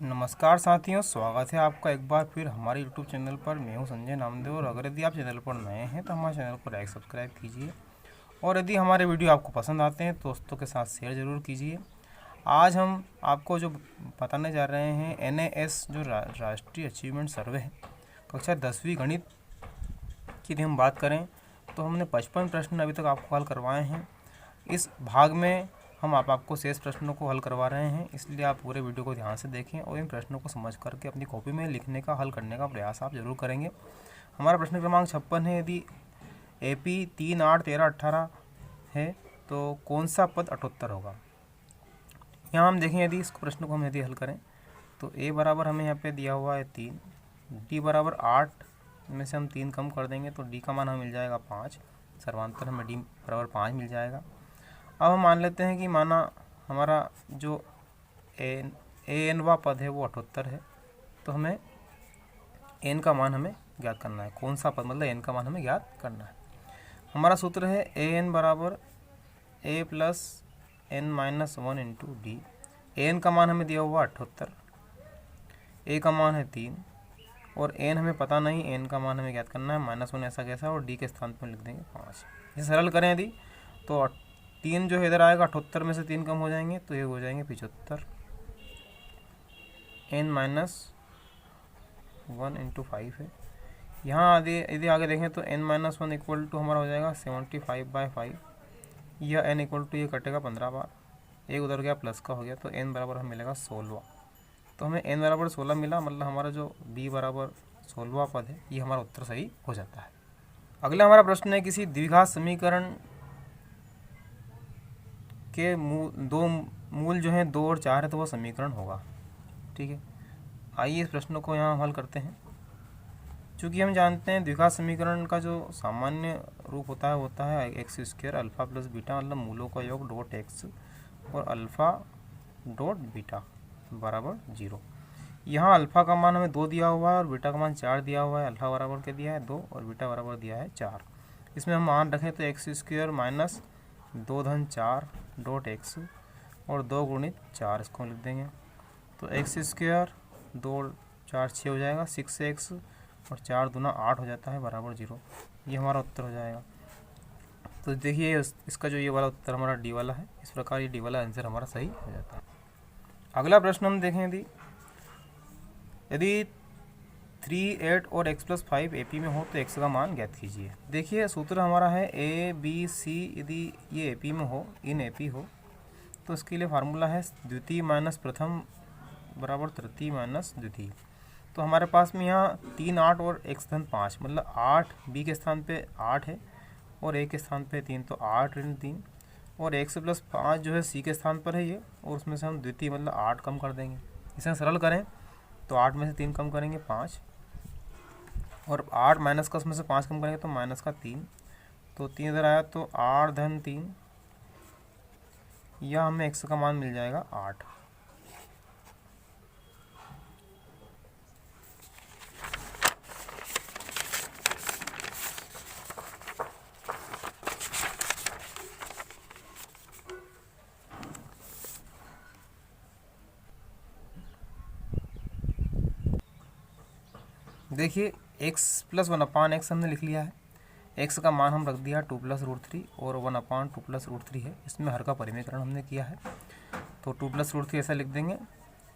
नमस्कार साथियों, स्वागत है आपका एक बार फिर हमारे YouTube चैनल पर। मैं हूं संजय नामदेव और अगर यदि आप चैनल पर नए हैं तो हमारे चैनल को लाइक सब्सक्राइब कीजिए और यदि हमारे वीडियो आपको पसंद आते हैं तो दोस्तों के साथ शेयर ज़रूर कीजिए। आज हम आपको जो बताने जा रहे हैं NAS जो राष्ट्रीय अचीवमेंट सर्वे है कक्षा 10वीं गणित की यदि हम बात करें तो हमने 55 प्रश्न अभी तक आपको हल करवाए हैं। इस भाग में हम आपको शेष प्रश्नों को हल करवा रहे हैं, इसलिए आप पूरे वीडियो को ध्यान से देखें और इन प्रश्नों को समझ करके अपनी कॉपी में लिखने का हल करने का प्रयास आप जरूर करेंगे। हमारा प्रश्न क्रमांक 56 है। यदि AP 3, 8, 13, 18 है तो कौन सा पद 78 होगा। यहाँ हम देखें, यदि इस प्रश्न को हम यदि हल करें तो A बराबर हमें यहाँ पे दिया हुआ है 3, D बराबर 8 में से हम 3 कम कर देंगे तो D का मान हमें मिल जाएगा 5, सर्वांतर हमें D बराबर 5 मिल जाएगा। अब हम मान लेते हैं कि माना हमारा जो AN पद है वो 78 है, तो हमें N का मान हमें ज्ञात करना है। कौन सा पद, मतलब N का मान हमें ज्ञात करना है। हमारा सूत्र है AN बराबर A plus N minus 1 into D. AN का मान हमें दिया हुआ 78, A का मान है 3 और N हमें पता नहीं, N का मान हमें ज्ञात करना है। -1 ऐसा कैसा, और D के स्थान पर लिख देंगे 5। इसे सरल करें यदि तो 3 जो इधर आएगा 78 में से 3 कम हो जाएंगे तो ये हो जाएंगे 75। N माइनस 1 इंटू 5 है। यहाँ यदि आगे देखें तो N माइनस 1 इक्वल टू हमारा हो जाएगा 75/5। यह N इक्वल टू ये कटेगा 15 बार, एक उधर गया प्लस का हो गया, तो N बराबर हमें मिलेगा 16। तो हमें N बराबर 16 मिला, मतलब हमारा जो B बराबर 16वां पद है ये हमारा उत्तर सही हो जाता है। अगला हमारा प्रश्न है, किसी द्विघात समीकरण के दो मूल जो हैं 2 और 4 है तो वह समीकरण होगा। ठीक है, आइए इस प्रश्न को यहाँ हल करते हैं। चूँकि हम जानते हैं द्विघात समीकरण का जो सामान्य रूप होता है x² अल्फ़ा प्लस बीटा, मतलब मूलों का योग डॉट x और अल्फ़ा डॉट बीटा बराबर 0। यहाँ अल्फ़ा का मान हमें 2 दिया हुआ है और बीटा का मान 4 दिया हुआ है। अल्फ़ा बराबर क्या दिया है 2 और बीटा बराबर दिया है 4। इसमें हम मान रखें तो x² माइनस 2 धन 4 डॉट x और 2 गुणित 4 इसको लिख देंगे। तो x² 2 4 6 हो जाएगा, 6x और 4 दूना 8 हो जाता है बराबर 0। ये हमारा उत्तर हो जाएगा। तो देखिए इसका जो ये वाला उत्तर हमारा डी वाला है, इस प्रकार ये डी वाला आंसर हमारा सही हो जाता है। अगला प्रश्न हम देखें, यदि 3, 8 और x प्लस 5 AP में हो तो x का मान ज्ञात कीजिए। देखिए सूत्र हमारा है ABC, यदि ये AP में हो, इन AP हो, तो इसके लिए फार्मूला है द्वितीय माइनस प्रथम बराबर तृतीय माइनस द्वितीय। तो हमारे पास में यहाँ 3, 8 और x धन 5, मतलब 8 B के स्थान पे 8 है और A के स्थान पे 3, तो 8 ऋण 3 और x प्लस 5 जो है C के स्थान पर है ये, और उसमें से हम द्वितीय मतलब 8 कम कर देंगे। इसे सरल करें तो 8 में से 3 कम करेंगे 5 और 8 माइनस का उसमें से 5 कम करेंगे तो माइनस का 3, तो 3 इधर आया तो 8 धन 3, यह हमें x का मान मिल जाएगा 8। देखिए x प्लस 1/x हमने लिख लिया है। x का मान हम रख दिया 2 प्लस रूट 3 और 1/2 प्लस रूट 3 है, इसमें हर का परिमेयकरण हमने किया है। तो 2 प्लस रूट 3 ऐसा लिख देंगे,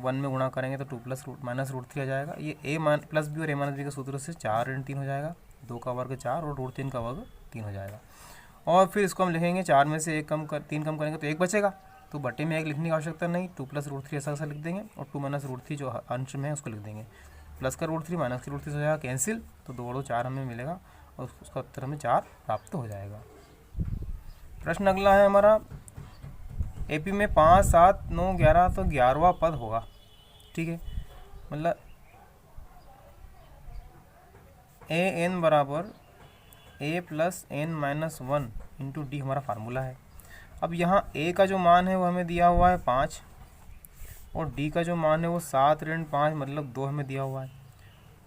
1 में गुणा करेंगे तो 2 प्लस माइनस रूट 3 आ जाएगा। ये a प्लस बी और a माइनस बी के सूत्र से 4 ऋण 3 हो जाएगा, 2 का वर्ग 4 और रूट 3 का वर्ग 3 हो जाएगा। और फिर इसको हम लिखेंगे 4 में से 3 कम करेंगे तो 1 बचेगा, तो बटे में 1 लिखने की आवश्यकता नहीं, 2 प्लस रूट 3 ऐसा लिख देंगे और 2 माइनस रूट 3 जो अंश में है उसको लिख देंगे। प्लस का रूट 3 माइनस की रूट 3 हो जाएगा कैंसिल, तो 2 और 4 हमें मिलेगा और उसका उत्तर हमें 4 प्राप्त हो जाएगा। प्रश्न अगला है हमारा, AP में 5, 7, 9, 11 तो 11वां पद होगा। ठीक है, मतलब AN बराबर A plus N minus 1 into D हमारा फार्मूला है। अब यहाँ A का जो मान है वो हमें दिया हुआ है 5 और D का जो मान है वो 7 ऋण 5 मतलब 2 हमें दिया हुआ है।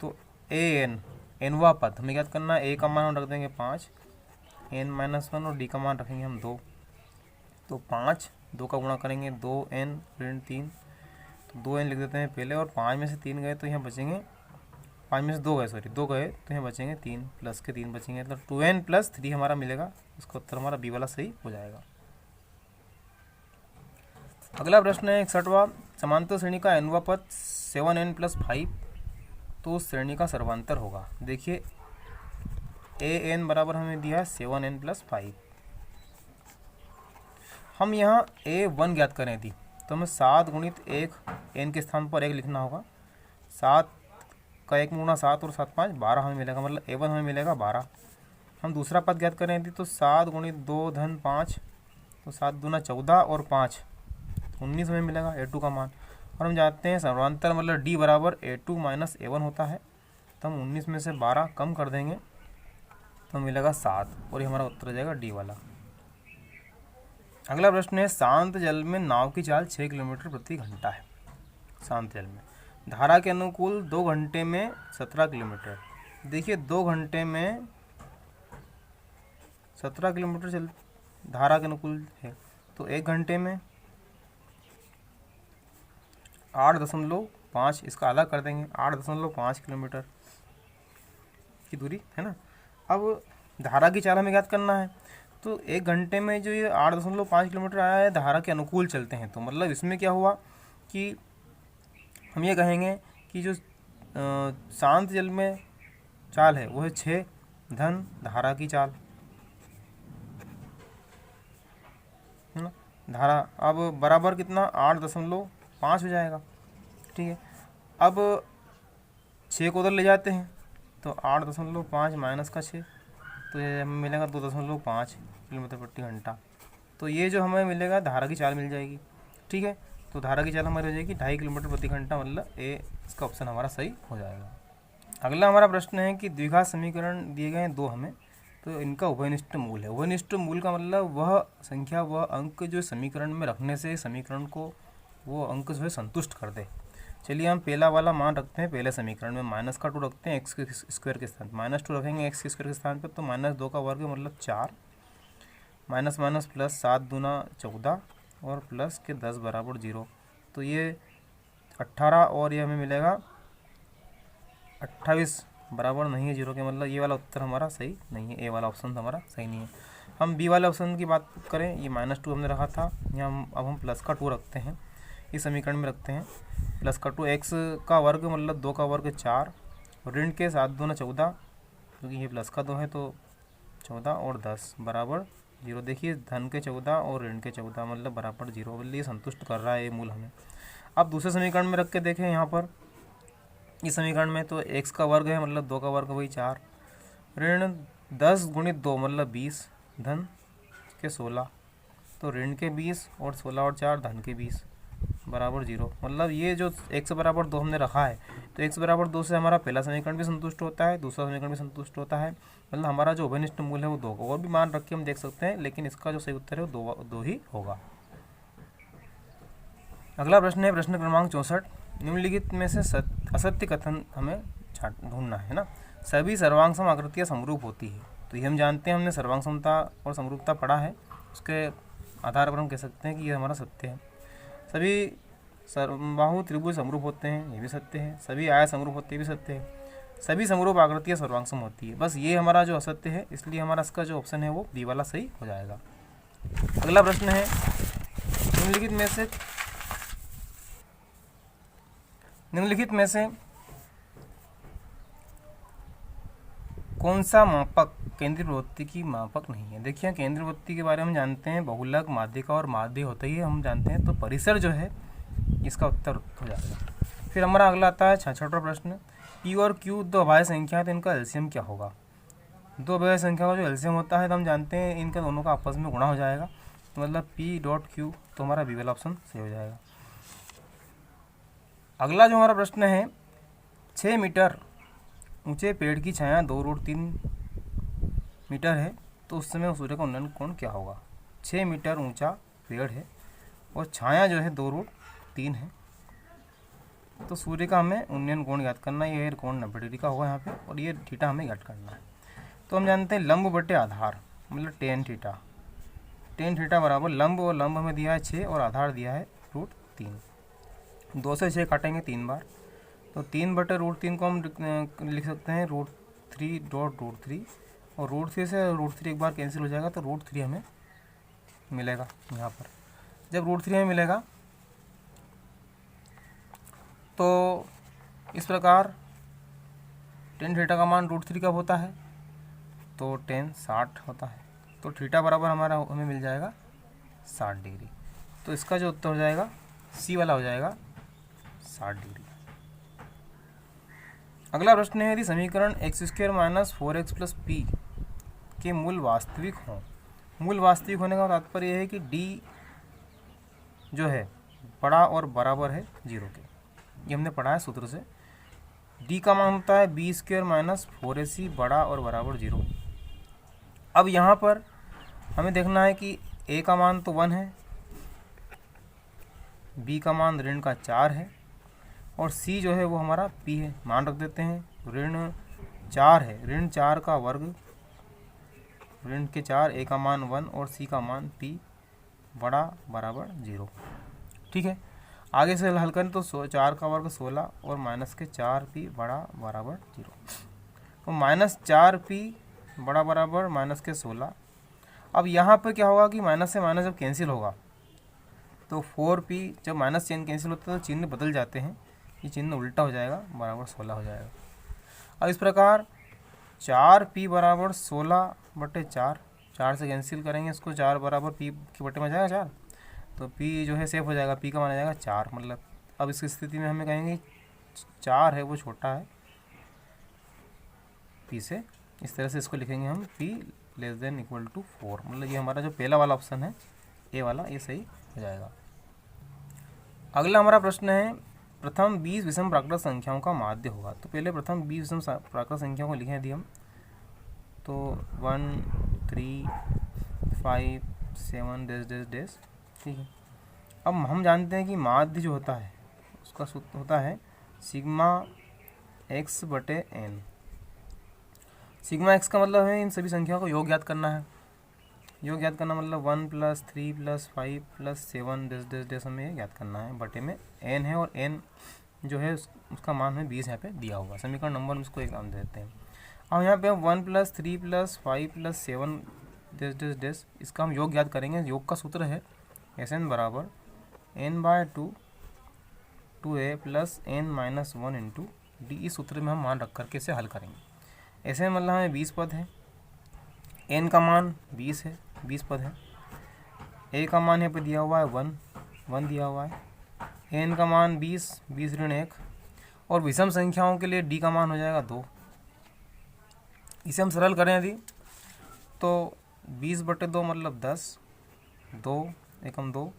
तो AN nवां पद हमें याद करना है, A का मान हम रख देंगे 5, N माइनस 1 और D का मान रखेंगे हम 2। तो 5, 2 का गुणा करेंगे 2N ऋण 3, 2 n लिख देते हैं पहले, और 5 में से 3 गए तो यहाँ बचेंगे, 5 में से 2 गए, सॉरी 2 गए तो यहाँ बचेंगे 3, प्लस के 3 बचेंगे, मतलब 2n + 3 हमारा मिलेगा। इसका उत्तर हमारा बी वाला सही हो जाएगा। अगला प्रश्न है 61वां, समांतर श्रेणी का nवां पद 7n + 5 तो उस श्रेणी का सर्वांतर होगा। देखिए an बराबर हमें दिया है 7n + 5। हम यहाँ a1 ज्ञात करें थी तो हमें 7 × 1 n के स्थान पर 1 लिखना होगा। 7 का 1 × 7 और 7 5 12 हमें मिलेगा, मतलब a1 हमें मिलेगा 12। हम दूसरा पद ज्ञात करें थी तो 7 × 2 धन 5 तो 7 दूना 14 और 5 19 हमें मिलेगा a2 का मान। और हम जानते हैं सर्वांतर मतलब d बराबर a2 - a1 होता है, तो हम 19 में से 12 कम कर देंगे तो मिलेगा 7, और ये हमारा उत्तर हो जाएगा डी वाला। अगला प्रश्न है शांत जल में नाव की चाल 6 किलोमीटर प्रति घंटा है। शांत जल में धारा के अनुकूल 2 घंटे में 17 किलोमीटर। देखिए 2 घंटे में 17 किलोमीटर चल धारा के अनुकूल है, तो 1 घंटे में 8.5, इसका आधा कर देंगे, 8.5 किलोमीटर की दूरी है ना। अब धारा की चाल हमें ज्ञात करना है, तो 1 घंटे में जो ये 8.5 किलोमीटर आया है धारा के अनुकूल चलते हैं, तो मतलब इसमें क्या हुआ कि हम ये कहेंगे कि जो शांत जल में चाल है वो है 6 धन धारा की चाल, है ना। धारा अब बराबर कितना 8.5 हो जाएगा, ठीक है। अब 6 को उधर ले जाते हैं तो 8.5 - का 6 तो ये हमें मिलेगा 2.5 किलोमीटर प्रति घंटा। तो ये जो हमें मिलेगा धारा की चाल मिल जाएगी, ठीक है। तो धारा की चाल हमारी हो जाएगी 2.5 किलोमीटर प्रति घंटा, मतलब ए इसका ऑप्शन हमारा सही हो जाएगा। अगला हमारा प्रश्न है कि द्विघात समीकरण दिए गए हैं 2 हमें, तो इनका उभयनिष्ठ मूल है। उभयनिष्ठ मूल का मतलब वह संख्या, वह अंक जो समीकरण में रखने से समीकरण को वो अंक जो है संतुष्ट कर दे। चलिए हम पहला वाला मान रखते हैं पहले समीकरण में, -2 रखते हैं x² के स्थान, -2 रखेंगे x² के स्थान पर, तो -2 का वर्ग मतलब 4, माइनस प्लस 7 दूना 14 और प्लस के 10 बराबर 0, तो ये 18 और ये हमें मिलेगा 28 बराबर नहीं है 0 के, मतलब ये वाला उत्तर हमारा सही नहीं है, ए वाला ऑप्शन हमारा सही नहीं है। हम बी वाले ऑप्शन की बात करें, ये -2 हमने रखा था, यहाँ अब हम प्लस का 2 रखते हैं, इस समीकरण में रखते हैं प्लस का 2, x का वर्ग मतलब 2 का वर्ग 4, ऋण के 7 दूना 14, क्योंकि ये प्लस का 2 है तो 14 और 10 बराबर 0। देखिए धन के 14 और ऋण के 14 मतलब बराबर 0, मतलब ये संतुष्ट कर रहा है ये मूल हमें। अब दूसरे समीकरण में रख के देखें, यहाँ पर इस समीकरण में तो x का वर्ग है मतलब 2 का वर्ग वही 4, ऋण 10 × 2 मतलब 20, धन के 16, तो ऋण के 20 और 16 और 4 धन के 20 बराबर 0, मतलब ये जो x बराबर 2 हमने रखा है, तो x बराबर 2 से हमारा पहला समीकरण भी संतुष्ट होता है, दूसरा समीकरण भी संतुष्ट होता है, मतलब हमारा जो उभयनिष्ठ मूल है वो 2 होगा। और भी मान रख के हम देख सकते हैं, लेकिन इसका जो सही उत्तर है वो 2 ही होगा। अगला प्रश्न है प्रश्न क्रमांक 64, निम्नलिखित में से असत्य कथन हमें ढूंढना है ना। सभी सर्वांग सम आकृतियाँ समरूप होती है, तो ये हम जानते हैं, हमने सर्वांग समता और समरूपता पढ़ा है, उसके आधार पर हम कह सकते हैं कि ये हमारा सत्य है। सभी सर्वबाहु त्रिभुज समरूप होते हैं, ये भी सत्य है। सभी आयत समरूप होते हैं, भी सत्य है। सभी समरूप आकृतियाँ सर्वांगसम होती है, बस ये हमारा जो असत्य है, इसलिए हमारा इसका जो ऑप्शन है वो बी वाला सही हो जाएगा। अगला प्रश्न है निम्नलिखित में से कौन सा मापक केंद्रीय प्रवृत्ति की मापक नहीं है। देखिए केंद्रीय प्रवृत्ति के बारे में जानते हैं, बहुलक, माध्यिका और माध्य होता ही हम जानते हैं, तो परिसर जो है इसका उत्तर हो जाएगा। फिर हमारा अगला आता है 66वां प्रश्न, पी और क्यू 2 अभाज्य संख्या है, तो इनका एलसीएम क्या होगा। 2 अभाज्य संख्या का जो एलसीएम होता है तो हम जानते हैं इनका दोनों का आपस में गुणा हो जाएगा, तो मतलब p.q, तो हमारा बी वाला ऑप्शन सही हो जाएगा। अगला जो हमारा प्रश्न है 6 मीटर ऊंचे पेड़ की छाया 2√3 मीटर है, तो उस समय सूर्य का उन्नयन कोण क्या होगा। 6 मीटर ऊंचा पेड़ है और छाया जो है 2√3 है, तो सूर्य का हमें उन्नयन कोण ज्ञात करना है। ये कोण 90 डिग्री का होगा यहाँ पे, और ये थीटा हमें ज्ञात करना है। तो हम जानते हैं लंब बटे आधार मतलब टेन थीटा बराबर लंब, और लंब हमें दिया है 6 और आधार दिया है √3। 2 से 6 काटेंगे 3 बार, तो 3/√3 को हम लिख सकते हैं √3 और √3 से √3 एक बार कैंसिल हो जाएगा तो √3 हमें मिलेगा यहाँ पर। जब √3 हमें मिलेगा तो इस प्रकार tan थीटा का मान √3 कब होता है, तो tan 60 होता है। तो थीटा बराबर हमारा हमें मिल जाएगा 60 डिग्री। तो इसका जो उत्तर हो जाएगा सी वाला हो जाएगा 60 डिग्री। अगला प्रश्न है, यदि समीकरण x² - 4x + p के मूल वास्तविक हों। मूल वास्तविक होने का तात्पर्य है कि d जो है बड़ा और बराबर है 0 के, ये हमने पढ़ा है सूत्र से। d का मान होता है b² - 4ac बड़ा और बराबर 0। अब यहाँ पर हमें देखना है कि a का मान तो 1 है, b का मान ऋण का 4 है और c जो है वो हमारा p है। मान रख देते हैं, ऋण 4 है, ऋण 4 का वर्ग ऋण के 4, a का मान 1 और c का मान p बड़ा बराबर 0। ठीक है, आगे से हल करें तो 4 का वर्ग 16 और माइनस के 4p बड़ा बराबर 0। तो -4p बड़ा बराबर माइनस के 16। अब यहाँ पर क्या होगा कि माइनस से माइनस जब कैंसिल होगा तो 4p, जब माइनस चिन्ह कैंसिल होता है तो चिन्ह बदल जाते हैं, ये चिन्ह उल्टा हो जाएगा, बराबर 16 हो जाएगा। अब इस प्रकार 4p बराबर 16/4, 4 से कैंसिल करेंगे इसको, 4 बराबर p के बटे में जाएगा 4, तो p जो है सेफ हो जाएगा, p का मान आ जाएगा 4। मतलब अब इस स्थिति में हमें कहेंगे 4 है वो छोटा है p से, इस तरह से इसको लिखेंगे हम p < 4। मतलब ये हमारा जो पहला वाला ऑप्शन है ए वाला, ये सही हो जाएगा। अगला हमारा प्रश्न है, प्रथम 20 विषम प्राकृत संख्याओं का माध्य होगा। तो पहले प्रथम 20 विषम प्राकृत संख्याओं को लिखे यदि हम, तो 1 3 5 7 डैश। ठीक है, अब हम जानते हैं कि माध्य जो होता है उसका सूत्र होता है सिग्मा x/n। सिग्मा x का मतलब है इन सभी संख्याओं को योग ज्ञात करना है। योग ज्ञात करना मतलब 1 + 3 + 5 + 7 डैश हमें ज्ञात करना है, बटे में n है और n जो है उसका मान हमें 20 यहाँ पे दिया होगा। समीकरण नंबर में इसको एक नाम दे देते हैं। अब यहाँ पे 1 + 3 + 5 + 7 डैश इसका हम योग ज्ञात करेंगे। योग का सूत्र है Sn बराबर n/2 2a + n - 1 × d। इस सूत्र में हम मान रख करके इसे हल करेंगे। Sn मतलब हमें 20 पद है, n का मान 20 है, 20 पद है, a का मान यहाँ पे दिया हुआ है 1 दिया हुआ है, n का मान 20 ऋण 1 और विषम संख्याओं के लिए d का मान हो जाएगा 2। इसे हम सरल करें यदि तो 20/2 मतलब 10, 2 एकम 2,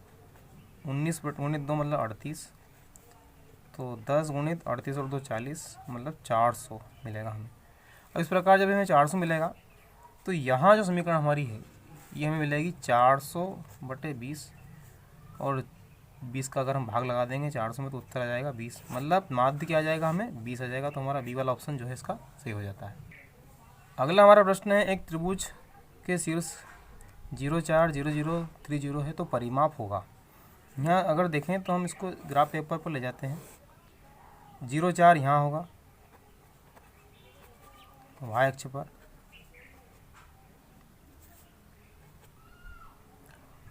19/2 मतलब 38, तो 10 × 38 और 2 40 मतलब 400 मिलेगा हमें। अब इस प्रकार जब हमें 400 मिलेगा तो यहाँ जो समीकरण हमारी है ये हमें मिलेगी 400/20 और 20 का अगर हम भाग लगा देंगे 400 में तो उत्तर आ जाएगा 20। मतलब माध्य क्या आ जाएगा, हमें 20 आ जाएगा। तो हमारा बी वाला ऑप्शन जो है इसका सही हो जाता है। अगला हमारा प्रश्न है, एक त्रिभुज के शीर्ष 0 4 0 0 3 0 है तो परिमाप होगा। यहाँ अगर देखें तो हम इसको ग्राफ पेपर पर ले जाते हैं, 0 4 यहाँ होगा y अक्ष पर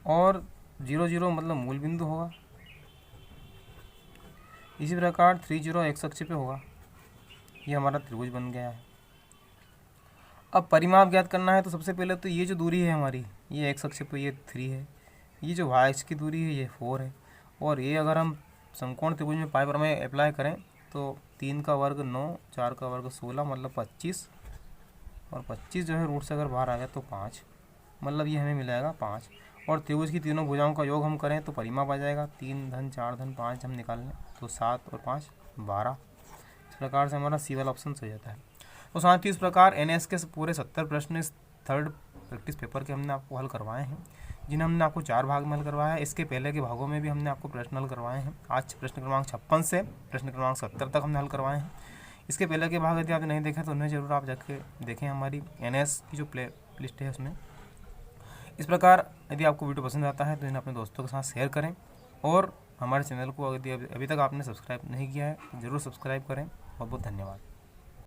और 0 0 मतलब मूल बिंदु होगा। इसी प्रकार 3 0 x अक्ष पे होगा। ये हमारा त्रिभुज बन गया है। अब परिमाप ज्ञात करना है तो सबसे पहले तो ये जो दूरी है हमारी, ये x अक्ष पे ये 3 है, ये जो y अक्ष की दूरी है ये 4 है और ये अगर हम समकोण त्रिभुज में पाई प्रमेय अप्लाई करें तो 3 का वर्ग 9, 4 का वर्ग 16 मतलब 25 और 25 जो है रूट से अगर बाहर आ गया तो 5, मतलब ये हमें मिलेगा 5। और त्रिभुज की तीनों भुजाओं का योग हम करें तो परिमाप आ जाएगा 3 धन 4 धन 5 हम निकाल लें तो 7 और 5 12। इस प्रकार से हमारा सी वाला ऑप्शन सही जाता है। तो साथ ही इस प्रकार NS के पूरे 70 प्रश्न इस थर्ड प्रैक्टिस पेपर के हमने आपको हल करवाए हैं, जिन्हें हमने आपको 4 भाग में हल करवाया है। इसके पहले के भागों में भी हमने आपको प्रश्न हल करवाए हैं। आज प्रश्न क्रमांक 56 से प्रश्न क्रमांक 70 तक हमने हल करवाए हैं। इसके पहले के भाग यदि आपने नहीं देखा तो उन्हें जरूर आप जाके देखें, हमारी NS की जो प्ले लिस्ट है उसमें। इस प्रकार यदि आपको वीडियो पसंद आता है तो इन्हें अपने दोस्तों के साथ शेयर करें और हमारे चैनल को यदि अभी तक आपने सब्सक्राइब नहीं किया है तो ज़रूर सब्सक्राइब करें। बहुत बहुत धन्यवाद।